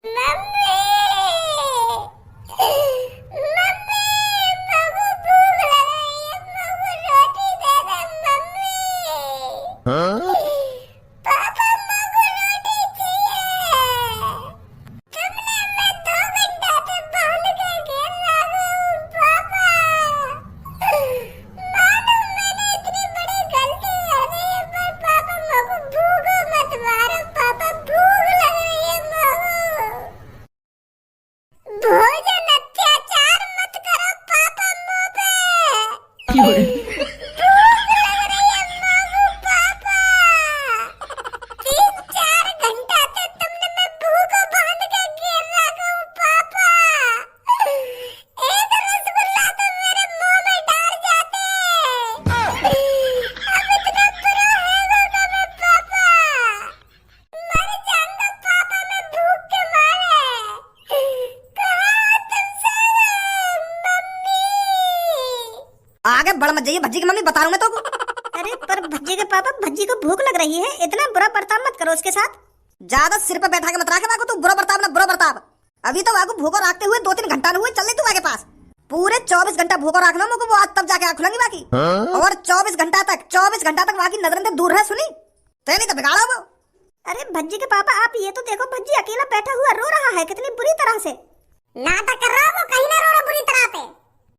Mummy mummy मगु भूख लग रही है, मगु रोटी दे दे मम्मी। पापा मगु रोटी चाहिए। तुमने मैं 2 घंटा से बाहर के घेर रहा हूँ पापा। मालूम मैंने इतनी बड़ी गलती कर दी है, पर पापा मगु भूखो मत मारो पापा, भूख लग रही है मगु। भोजन अत्याचार मत करो पापा मुँह पे। भूख लग रही है मगु पापा। 3-4 घंटा से तुमने मैं भूखो बांध के घेर रखा हूँ पापा। एक रसगुल्ला तो मेरे मुंह में डाल जाते। अब इतना बुरा है मैं पापा। मर जाऊंगा पापा मैं भूख के मारे। कहाँ हो तुम सब? मम्मी। आगे बढ़ मत जाइए, भज्जी की मम्मी बता रहा हूं मैं तो को। अरे पर भज्जी के पापा, भज्जी को भूख लग रही है, इतना बुरा बर्ताव मत करो उसके साथ। ज्यादा सिर पे बैठा के मत रखे वाको, तू बुरा बर्ताव ना बुरा बर्ताव। अभी तो वाको भूखो रखते हुए 2-3 घंटा न हुए, चल तू आगे पास। पूरे 24 घंटा भूखो रखना मुझको, वो आज तब जाके आँख खुलेंगी बाकी। और 24 घंटा तक बाकी नजर से दूर है, सुनी तो नहीं तो बिगाड़ा वो। अरे भज्जी के पापा, आप ये तो देखो, भज्जी अकेला बैठा हुआ रो रहा है कितनी बुरी तरह से। नाटक कर रहा हूँ, वो कहीं ना रो रहा बुरी तरह पे।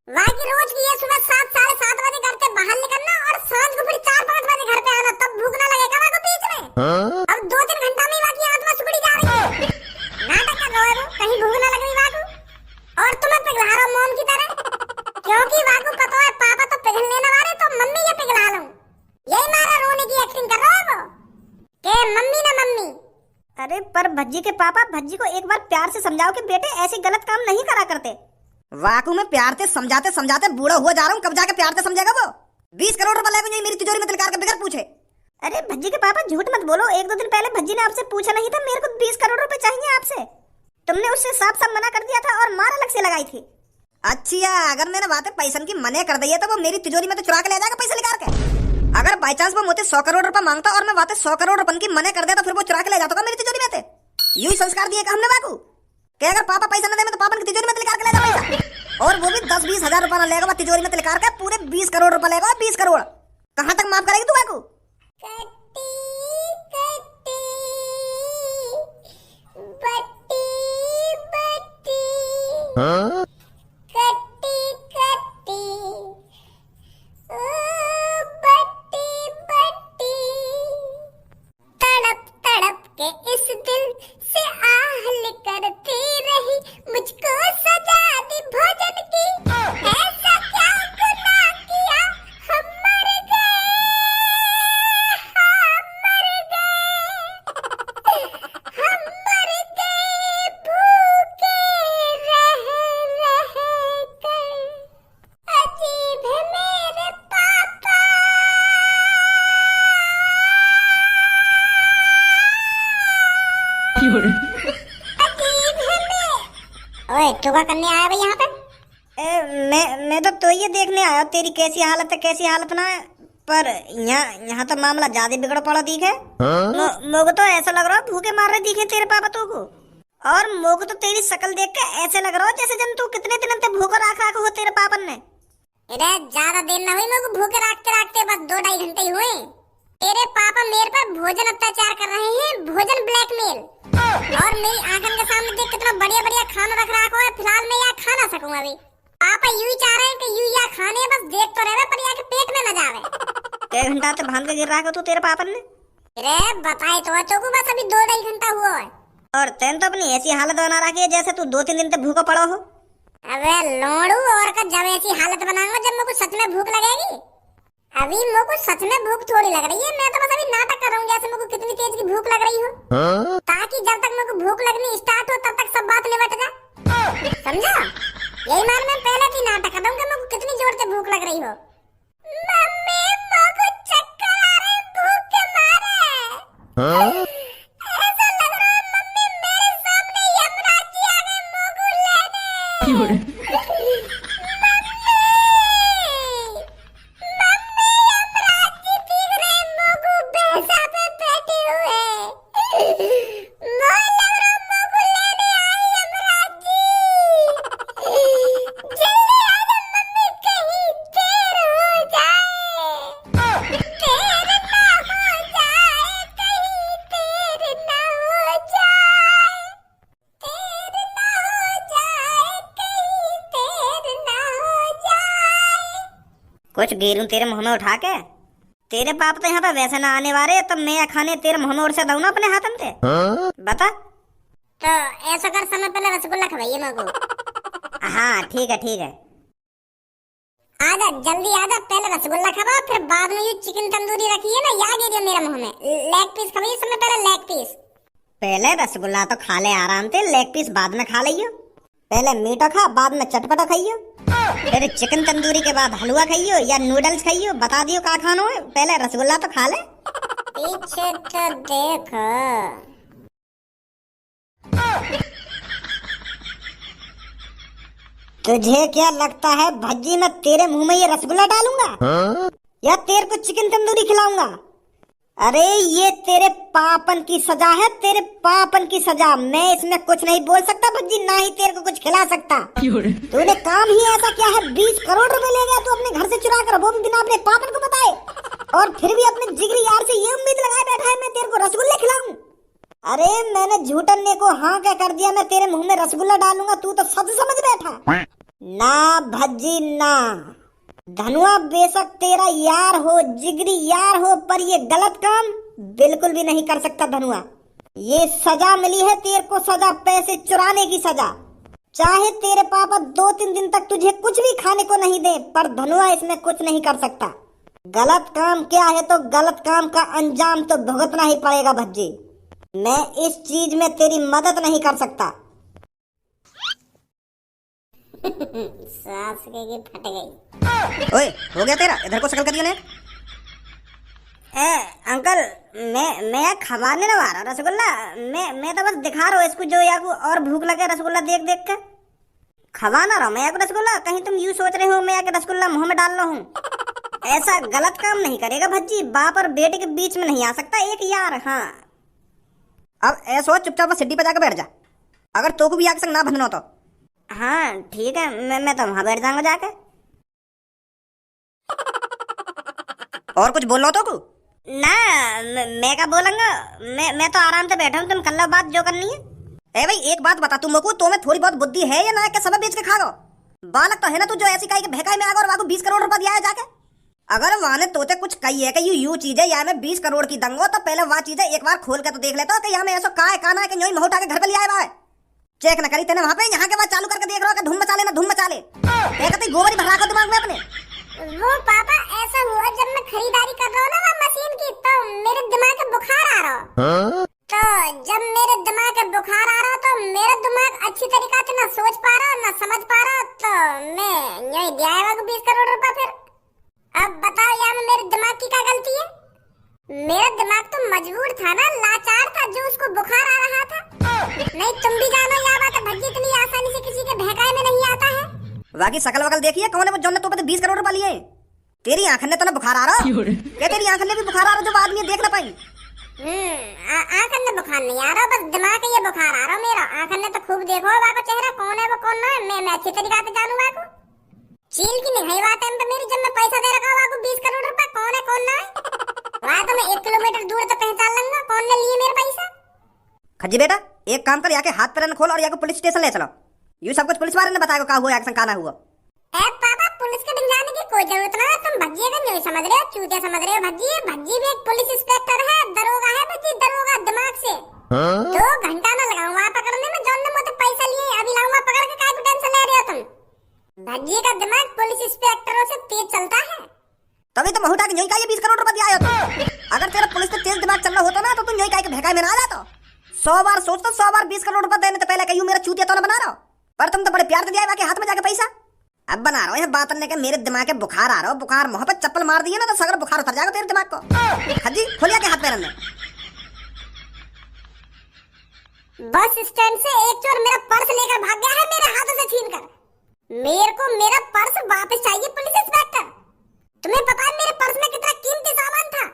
वहाँ की रोज की ये सुबह 7-7:30 बजे घर से बाहर निकलना और सांझ को फिर 4-5 बजे घर पे आना, तब भूख ना लगेगा वहाँ को बीच में। अब 2-3 घंटा में वहाँ की आत्मा सुगड़ी जा रही है। नाटक कर रहा है वो, कहीं भूख ना लग रही वहाँ को। और तुम्हें पिघला रहा मोम की तरह, क्योंकि वहाँ को पता है पापा तो पिघलने न वाले, तो मम्मी ये पिघला लूं। यही मारा रोने की एक्टिंग कर रहा है वो के मम्मी ना मम्मी। अरे पर भज्जी के पापा, भज्जी को एक बार प्यार से समझाओ कि बेटे ऐसे गलत काम नहीं करा करते। वाकू में प्यार से समझाते समझाते बूढ़ा हुआ जा रहा हूँ, कब जाके प्यार से समझेगा वो। 20 करोड़ रुपए लेके मेरी तिजोरी में तिलकार के बगैर पूछे। अरे भज्जी के पापा झूठ मत बोलो, 1-2 दिन पहले भज्जी ने आपसे पूछा नहीं था मेरे को 20 करोड़ रुपए चाहिए आपसे? तुमने उससे साफ साफ मना कर दिया था और मार अलग से लगाई थी। अच्छा, अगर मैंने बातें पैसन की मने कर दी है तो वो मेरी तिजोरी में तो चुरा के ले जाएगा पैसे निकाल के। अगर बाई चांस वो मुझे 100 करोड़ रुपए मांगता और मैं बातें 100 करोड़ रुपए की मने कर देता, फिर वो चुरा के ले जाता मेरी तिजोरी में से। यू ही संस्कार दिए हमने बाकू कि अगर पापा पैसा न दे तो पापा की तिजोरी में तिलकार के ले जा पैसा। और वो भी 10-20 हजार रुपया न लेगा, तिजोरी में तिलकार का पूरे 20 करोड़ रुपए लेगा। 20 करोड़ कहाँ तक माफ करेगी तू बाकू? कट्टी कट्टी बट्टी बट्टी कट्टी कट्टी ओ बट्टी बट्टी। तड़प तड़प के इस दिल से आहल करती रही, मुझको सजा दी भोजन की। ऐसा क्या गुनाह किया, हम मर गए, हम मर गए, हम मर गए भूखे रह रह कर। अजीब है मेरे पापा। अजीब है ओए तू क्या करने आया भाई यहाँ पे? मैं तो ये देखने आया तेरी कैसी हालत है, कैसी हालत ना है। पर यहाँ तो मामला ज्यादा बिगड़ पड़ा दिखे। मोको तो ऐसा लग रहा है भूखे मार रहे दिखे तेरे पापा तो को। और मोको तो तेरी शक्ल देख के ऐसे लग रहा है जैसे जन तू कितने दिन से भूखा रखा हो तेरे पापा ने। अरे ज्यादा देर ना हुई, मेरे को भूखे रखते रखते बस 2-2.5 घंटे ही हुए। तेरे पापा मेरे पर भोजन अत्याचार कर रहे हैं, भोजन ब्लैकमेल। और मेरी आंखन के सामने देख कितना बढ़िया बढ़िया खाना रख रखा है, फिलहाल मैं यहाँ खा ना सकूं अभी। पापा यूं ही चाह रहे हैं कि यूं यहाँ खाने, बस देख तो रहे पर यहाँ के पेट में न जावे। 1 घंटा से भान के गिर रहा है तू तेरे पापा ने। अरे बताए तो चोकू, बस अभी 2-2.5 घंटा हुआ है। और तेन तो अपनी ऐसी हालत बना रखी है जैसे तू 2-3 दिन से भूखा पड़ा हो। अबे लोड़ू, और का जब ऐसी हालत बनाऊंगा जब मेरे को सच में भूख लगेगी। अभी मेरे को सच में भूख थोड़ी लग रही है, मैं तो बस अभी नाटक कर रहा हूँ जैसे मेरे को कितनी तेज की भूख लग रही हो, ताकि जब तक मेरे को भूख लगनी स्टार्ट हो तब तक सब बात निबट जाए। समझा? यही मान मैं पहले ही नाटक कर रहा हूँ कि मेरे को कितनी जोर से भूख लग रही हो। मम्मी मेरे को चक्कर आ रहे भूख के मारे। ऐसा लग रहा है मम्मी मेरे सामने यमराज जी आ गए मेरे को लेने। सोच गेरू तेरे मुंह में उठा के। तेरे पाप तो यहाँ पे वैसे ना आने वाले, तो मैं खाने तेरे मुंह में उड़ से दूं ना अपने हाथन से। बता। तो ऐसा कर, समय पहले रसगुल्ला खवाइए मेरे को। हाँ ठीक है ठीक है। आजा जल्दी आजा, पहले रसगुल्ला खवा, फिर बाद में ये चिकन तंदूरी रखी है ना, या गिरियो मेरे मुंह में। लेग पीस खवाइए समय पहले, लेग पीस। पहले रसगुल्ला तो खा ले आराम से, लेग पीस बाद में खा लियो। पहले मीठा खा, बाद में चटपटा खाइयो, फिर चिकन तंदूरी के बाद हलवा खाइयो या नूडल्स खाइयो। बता दियो का खानो है, पहले रसगुल्ला तो खा ले। पीछे तो देखो। तुझे क्या लगता है भज्जी मैं तेरे मुंह में ये रसगुल्ला डालूंगा? या तेरे को चिकन तंदूरी खिलाऊंगा? अरे ये तेरे पापन की सजा है, तेरे पापन की सजा। मैं इसमें कुछ नहीं बोल सकता भज्जी, ना ही तेरे को कुछ खिला सकता। तूने काम ही ऐसा किया है, 20 करोड़ रुपए ले गया तू अपने घर से चुरा कर, वो भी बिना अपने पापन को बताए। और फिर भी अपने जिगरी यार से ये उम्मीद लगाए बैठा है मैं तेरे को रसगुल्ले खिलाऊं। अरे मैंने झूठन ने को हाँ क्या कर दिया, मैं तेरे मुंह में रसगुल्ला डालूंगा, तू तो सच समझ बैठा। ना भज्जी ना, धनुआ बेशक तेरा यार हो, जिगरी यार हो, पर ये गलत काम बिल्कुल भी नहीं कर सकता धनुआ। ये सजा मिली है तेरे को, सजा, पैसे चुराने की सजा। चाहे तेरे पापा 2-3 दिन तक तुझे कुछ भी खाने को नहीं दे, पर धनुआ इसमें कुछ नहीं कर सकता। गलत काम क्या है तो गलत काम का अंजाम तो भुगतना ही पड़ेगा भज्जी। मैं इस चीज में तेरी मदद नहीं कर सकता। सास के फट गई। ओए हो गया तेरा, इधर को शकल कर दिया ने। अंकल मैं खवाने ना वाला रसगुल्ला, मैं तो बस दिखा रहा हूँ इसको, जो या को और भूख लगे रसगुल्ला देख देख के खवा ना रहा मैं रसगुल्ला। कहीं तुम यूं सोच रहे हो मैं रसगुल्ला मुंह में डाल रहा हूँ? ऐसा गलत काम नहीं करेगा भज्जी, बाप और बेटे के बीच में नहीं आ सकता एक यार। हाँ अब ऐसा चुपचाप सिड्डी पे जाकर बैठ जा, अगर तो को भी आग संग ना बनना तो। हाँ ठीक है, मैं तो वहां बैठ जाऊंगा जाके। और कुछ बोल रहा हो तो को? ना मैं क्या बोलूंगा, मैं तो आराम से बैठा हूँ, तुम कर लो बात जो करनी है। ए भाई एक बात बता, तुम को तो में थोड़ी बहुत बुद्धि है या ना, क्या सब बेच के खा लो? बालक तो है ना तू, जो ऐसी काई के भैकाई में आगा और वाको 20 करोड़ रुपया दिया है जाके। अगर वहां ने तोते कुछ कही है कि यू चीज है, या मैं 20 करोड़ की दंगो, तो पहले वह चीज एक बार खोल के तो देख लेता हो कि यहाँ में ऐसा का है काना है कि यूं उठा के घर पे ले आए। चेक न करी तेने वहां पे, यहाँ के बाद चालू करके देख रहा हो कि धूम मचा ले ना धूम मचा ले। कहते गोबरी भरा को दिमाग में अपने। वो पापा ऐसा हुआ जब मैं खरीदारी कर रहा हूँ ना वो मशीन की, तो मेरे दिमाग में बुखार आ रहा। तो जब मेरे दिमाग में बुखार आ रहा तो मेरा दिमाग अच्छी तरीका से ना सोच पा रहा ना समझ पा रहा, तो मैं यही दिया है 20 करोड़ रुपया। फिर अब बताओ यहाँ में मेरे दिमाग की क्या गलती है? मेरा दिमाग तो मजबूर था ना, लाचार था, जो उसको बुखार आ रहा था। नहीं तुम भी जानो यह बात, भज्जी इतनी आसानी से किसी के भैकाए में नहीं आता है। बाकी शकल वकल देखिए कौन है वो, जो ने तो 20 करोड़ रुपया लिए। तेरी आंखन ने तो ना बुखार आ रहा, क्या तेरी आंखन ने भी बुखार आ रहा जो आदमी देख ना पाई? आंखन ने बुखार नहीं आ रहा, बस दिमाग का ये बुखार आ रहा मेरा। आंखन ने तो खूब देखो वाको चेहरा, कौन है वो कौन ना है, मैं अच्छी तरीका से जानू वाको। चील की निगाही बात है मेरी, जब मैं पैसा दे रखा वाको 20 करोड़ रुपया, कौन है कौन ना है वहाँ तो मैं 1 किलोमीटर दूर तो पहचान लूंगा कौन ने लिए मेरे पैसा। खज्जी बेटा एक काम कर, याके हाथ पैर खोल और याको पुलिस स्टेशन ले चलो। यू सब कुछ पुलिस वाले ने बताया का हुआ या संकाना हुआ। ए पापा पुलिस के दिन जाने की कोई जरूरत ना है, तुम भज्जी का नहीं समझ रहे हो, चूतिया समझ रहे हो। भज्जी भी एक पुलिस इंस्पेक्टर है, दरोगा है भज्जी, दरोगा दिमाग से। 2 घंटा ना लगाऊं वहाँ पकड़ने में, जौन ने मुझे पैसा लिए अभी लाऊंगा पकड़ के, काय को टेंशन ले रहे हो तुम? भज्जी का दिमाग पुलिस इंस्पेक्टरों से तेज चलता है। तभी तो बहुटा के यही का ये 20 करोड़ रुपया दिया हो तो। अगर तेरा पुलिस से तेज दिमाग चलना होता ना तो तुम यही का के भैकाई में ना आ जाता। 100 बार सोचता, 100 बार 20 करोड़ रुपया देने तो पहले कहीं मेरा चूतिया तो ना बना रहा, पर तुम तो बड़े प्यार से दिया बाकी हाथ में जाके पैसा। अब बना रहा हूँ यह बात करने के, मेरे दिमाग के बुखार आ रहा हो, बुखार मुंह पे चप्पल मार दिए ना तो सगर बुखार उतर जाएगा तेरे दिमाग को। खज्जी खोलिया के हाथ पैर में। बस स्टैंड से एक चोर मेरा पर्स लेकर भाग गया है मेरे हाथों से छीन कर। मेरे को मेरा पर्स वापस चाहिए पुलिस इंस्पेक्टर। तुम्हें पता है मेरे पर्स में कितना कीमती सामान था?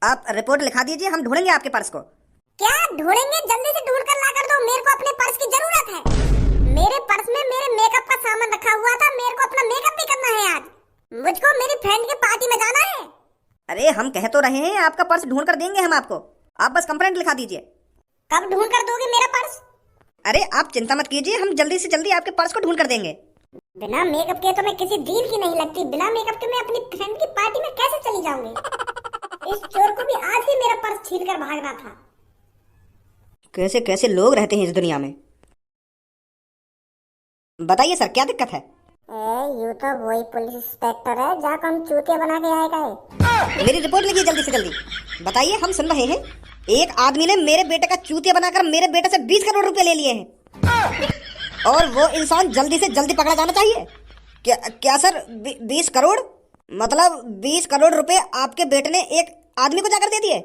आप रिपोर्ट लिखा दीजिए, हम ढूंढेंगे आपके पर्स को। क्या ढूंढेंगे? जल्दी से ढूंढ कर ला कर दो, मेरे को अपने पर्स की जरूरत है। मेरे पर्स में मेरे मेकअप का सामान रखा हुआ था, मेरे को अपना मेकअप भी करना है आज। मुझको मेरी फ्रेंड की पार्टी में जाना है। अरे हम कह तो रहे हैं आपका पर्स ढूंढ कर देंगे हम आपको, आप बस कंप्लेंट लिखा दीजिए। कब ढूंढ कर दोगे मेरा पर्स? अरे आप चिंता मत कीजिए, हम जल्दी से जल्दी आपके पर्स को ढूंढ कर देंगे। बिना मेकअप के तो मैं किसी दिन की नहीं लगती। बिना मेकअप के मैं अपनी फ्रेंड की पार्टी में कैसे चली जाऊंगी? इस चोर को भी आज ही मेरा पर्स छीन कर भागना था। कैसे कैसे लोग रहते हैं इस दुनिया में। बताइए सर, क्या दिक्कत है? यू तो वही पुलिस इंस्पेक्टर है जाकर हम चूतिया बना के आएगा है। मेरी रिपोर्ट लिखिए जल्दी से जल्दी। बताइए, हम सुन रहे हैं। एक आदमी ने मेरे बेटे का चूतिया बनाकर मेरे बेटे से 20 करोड़ रुपए ले लिए हैं और वो इंसान जल्दी से जल्दी पकड़ा जाना चाहिए। क्या सर? 20 करोड़ मतलब 20 करोड़ रुपए आपके बेटे ने एक आदमी को जाकर दे दिए?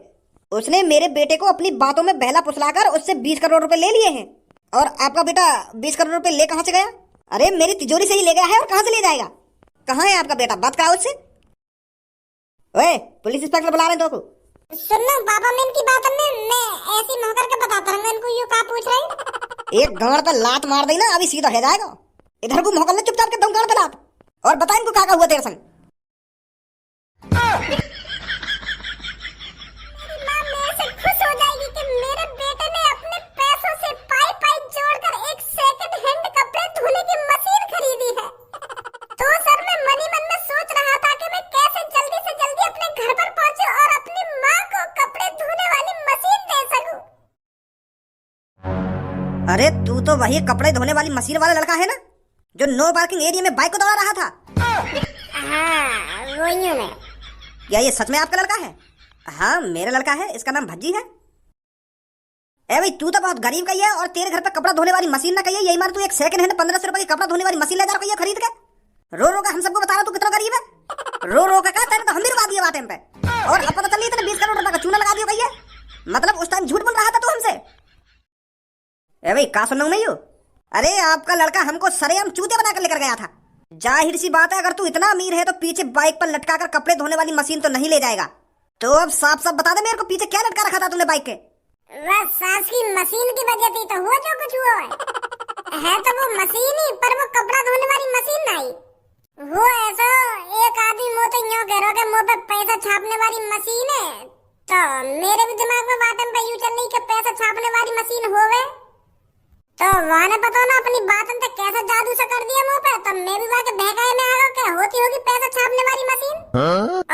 उसने मेरे बेटे को अपनी बातों में बहला फुसलाकर उससे 20 करोड़ रुपए ले लिए हैं। और आपका बेटा 20 करोड़ रुपए ले कहां से गया? अरे मेरी तिजोरी से ही ले गया है, और कहां से ले जाएगा? कहां है आपका बेटा? बात कराओ उससे। ओए, पुलिस इंस्पेक्टर बुला रहे हैं तो। सुनना पापा, मैं इनकी बात मैं ऐसी नौकर के बताता रहूंगा इनको। यू का पूछ रहे? एक गांड पे लात मार दी ना, अभी सीधा हो जाएगा। इधर को मोहल्ले चुपचाप के दम गांड पे लात। और बता इनको क्या हुआ तेरे संग। अरे तू तो वही कपड़े धोने वाली मशीन वाला लड़का है ना, जो नो पार्किंग एरिया में बाइक को दौड़ा रहा था? हाँ, वही हूँ मैं। क्या ये सच में आपका लड़का है? हाँ, मेरा लड़का है। इसका नाम भज्जी है। ए भाई, तू तो बहुत गरीब का ही है और तेरे घर पे कपड़ा धोने वाली मशीन ना कहिए। यही मार तू एक सेकंड हैंड 1500 रुपए की कपड़ा धोने वाली मशीन ले जा रहा है खरीद के। रो रो का हम सबको बता रहा तू कितना गरीब है। रो रो का तेरे तो हम भी रुका दिए बात पे। और अब पता चल रही है 20 करोड़ रुपए का चूना लगा दिया भैया। मतलब उस टाइम झूठ बोल रहा था तू हमसे। ए भाई, का सुन रहा हूं मैं यू? अरे आपका लड़का हमको सरेआम चूते बनाकर लेकर गया था। जाहिर सी बात है, अगर तू इतना अमीर है तो पीछे बाइक पर लटकाकर कपड़े धोने वाली मशीन तो नहीं ले जाएगा। तो अब साफ साफ बता दे मेरे को, पीछे क्या लटका रखा था तूने बाइक के? बस सास की मशीन की वजह थी तो हुआ जो कुछ हुआ है तो वो मशीन ही, पर वो कपड़ा धोने वाली मशीन नहीं। वो ऐसा एक आदमी मुंह तो यूं कह रहा है मुंह पे पैसा छापने वाली मशीन है। तो मेरे भी दिमाग में बात पे यूं चल रही कि पैसा छापने वाली मशीन होवे। तो वहाँ ने पता ना अपनी बातों तक कैसा जादू सा कर दिया मुंह पे। तो मैं भी वहाँ के बहकाए में आ गया क्या होती होगी पैसा छापने वाली मशीन।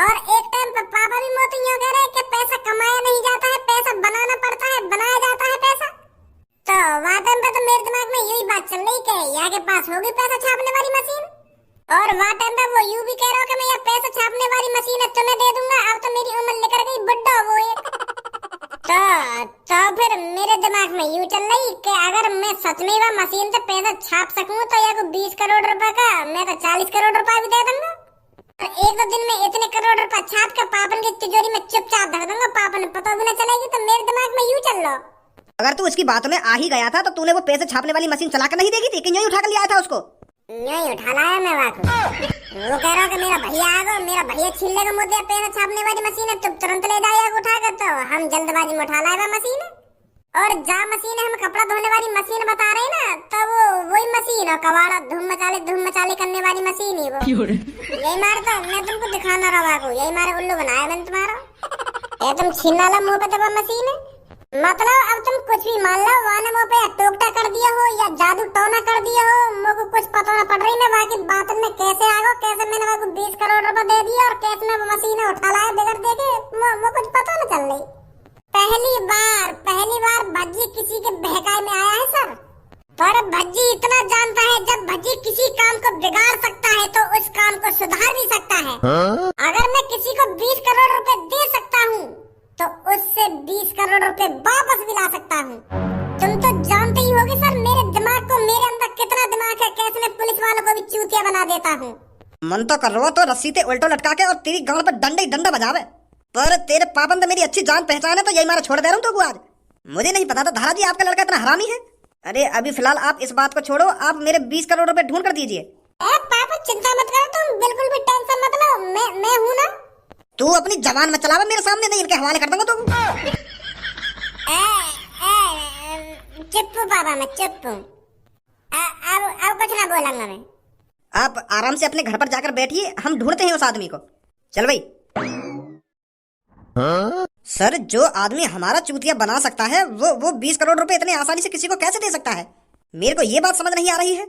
और एक टाइम पे पापा भी मोती यूं कह रहे कि पैसा कमाया नहीं जाता है, पैसा बनाना पड़ता है, बनाया जाता है पैसा। तो वहाँ टाइम पे तो मेरे दिमाग में यही बात चल रही कि यहाँ के पास होगी पैसा छापने वाली मशीन। और वहाँ टाइम पे वो यूं भी कह रहा हो कि मैं ये पैसा छापने वाली मशीन है तुम्हें दे दूंगा। अब तो मेरी उम्र लेकर गई बुड्ढा वो एक। तो फिर मेरे दिमाग में यूं चल रही कि अगर मैं सच में वह मशीन से पैसा छाप सकूं तो या 20 करोड़ रुपए का मैं तो 40 करोड़ रुपए भी दे दूंगा। और एक दो दिन में इतने करोड़ रुपए छाप के पापन की तिजोरी में चुपचाप धर दूंगा, पापन पता भी न चलेगी। तो मेरे दिमाग में यूं चल रहा। अगर तू उसकी बातों में आ ही गया था तो तूने वो पैसे छापने वाली मशीन चला कर नहीं देगी थी कि यूं ही उठा कर लिया था उसको? नहीं उठा लाया मैं वहाँ को। वो कह रहा कि मेरा भैया आ गया, मेरा भैया छीन लेगा मुझे पैसा छापने वाली मशीन है, तुम तुरंत ले जाएगा उठा कर। तो हम जल्दबाजी में उठा लाया मशीन। और जा मशीन हम कपड़ा धोने वाली मशीन बता रहे ना, तो वो वही मशीन है कबाड़ा धूम मचाले करने वाली मशीन ही वो। यही मार तो मैं तुमको दिखाना रहा को, यही मारे उल्लू बनाया मैंने तुम्हारा। तुम छीन ला मुँह पे दबा मशीन है। मतलब अब तुम कुछ भी मान लो, वाने मुँह पे टोकटा कर दिया हो या जादू टोना कर दिया हो, मुझको कुछ पता न पड़ रही ना बाकी बात में कैसे आ गो, कैसे मैंने वो 20 करोड़ रुपए दे दिया और कैसे मैं वो मशीन उठा लाया बगैर देखे, मुझे कुछ पता न चल रही। पहली बार भज्जी किसी के बहकाए में आया है सर। पर भज्जी इतना जानता है जब भज्जी किसी काम को बिगाड़ सकता है तो उस काम को सुधार भी सकता है। अगर मैं किसी को 20 करोड़ रुपए दे सकता हूँ तो उससे 20 करोड़ रुपए वापस भी ला सकता हूँ। तुम तो जानते ही होगे सर मेरे दिमाग को, मेरे अंदर कितना दिमाग है, कैसे मैं पुलिस वालों को भी चूतिया बना देता हूँ। मन तो कर रहा तो रस्सी ते उल्टो लटका के और तेरी गांड पर डंडा ही डंडा बजावे। पर तेरे पापन तो मेरी अच्छी जान पहचान है तो यही मारा छोड़ दे रहा हूँ तो आज। मुझे नहीं पता था धारा जी आपका लड़का इतना हरामी है। अरे अभी फिलहाल आप इस बात को छोड़ो, आप मेरे 20 करोड़ रुपए ढूंढ कर दीजिए। पापा चिंता मत करो, तुम बिल्कुल भी टेंशन मत लो, मैं हूँ ना। तू अपनी जबान मत चलावा मेरे सामने, नहीं इनके हवाले कर दूंगा तू। चुप पापा, मैं चुप हूँ। अब कुछ ना बोलूंगा मैं। आप आराम से अपने घर पर जाकर बैठिए, हम ढूंढते हैं उस आदमी को। चल भाई। सर, जो आदमी हमारा चूतिया बना सकता है वो 20 करोड़ रुपए इतने आसानी से किसी को कैसे दे सकता है? मेरे को ये बात समझ नहीं आ रही है।